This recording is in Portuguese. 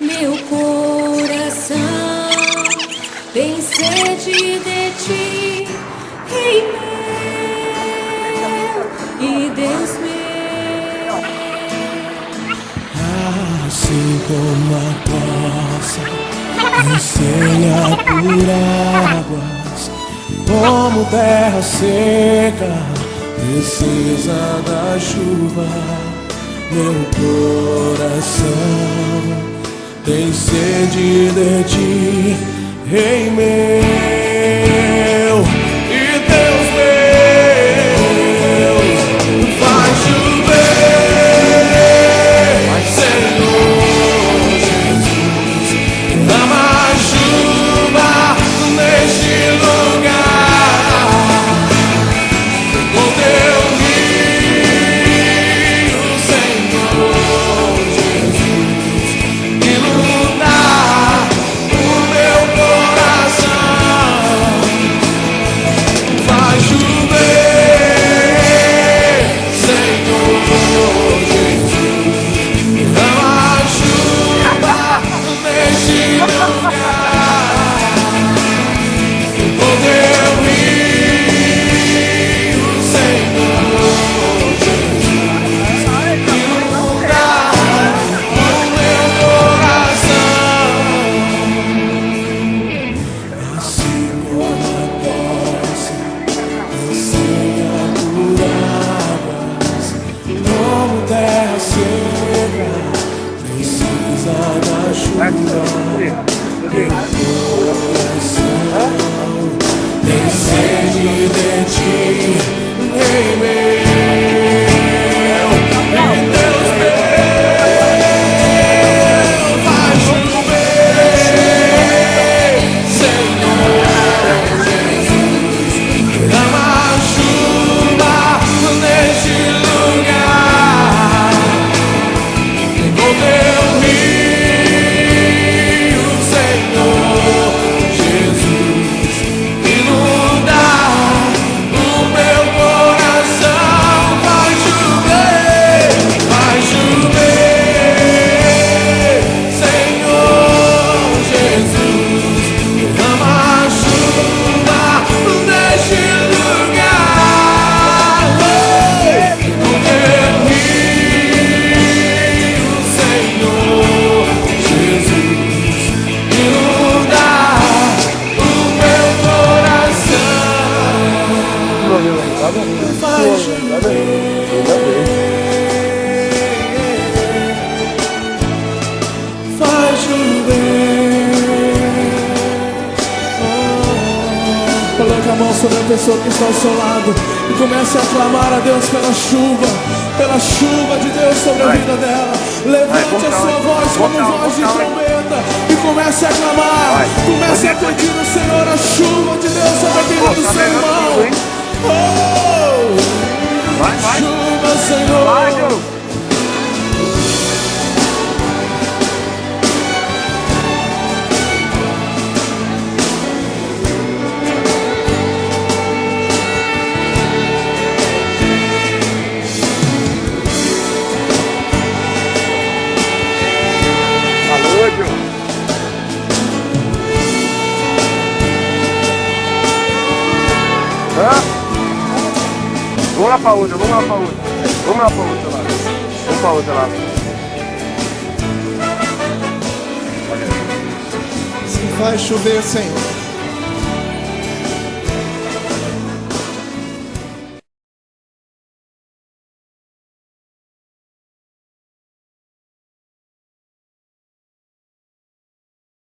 Meu coração tem sede de ti, Rei meu e Deus meu. Assim como a costa anseia por águas, como terra seca precisa da chuva, meu coração tem sede de ti, Rei meu e Deus meu. Faz chover, Senhor Jesus, dá mais chuva neste lugar, com teu rio, Senhor Jesus, inundar o meu coração. Faz chover, Senhor Jesus, dá mais chuva neste lugar, com teu rio, Senhor Jesus, inundar o meu coração. Assim como a costa anseia por águas, como terra seca precisa da chuva, meu coração tem sede de ti, Rei meu e Deus meu. Faz chover, Senhor Jesus, dá mais chuva neste lugar, com teu rio, Senhor Jesus, inundar o meu coração. Vai chover, Senhor Jesus, dá mais chuva neste lugar, com teu rio, Senhor Jesus, inundar o meu coração. Faz chover, faz chover. Coloque a mão sobre a pessoa que está ao seu lado e comece a clamar a Deus pela chuva de Deus sobre a vida dela. Levante a sua voz como voz de trombeta e comece a clamar. Comece a pedir ao Senhor a chuva de Deus sobre a vida do seu irmão. Oh, chuva, Senhor. Vamos lá pra outra, vamos lá pra outra. Vamos lá pra outra lá. Vamos pra outra lá. Se faz chover, Senhor.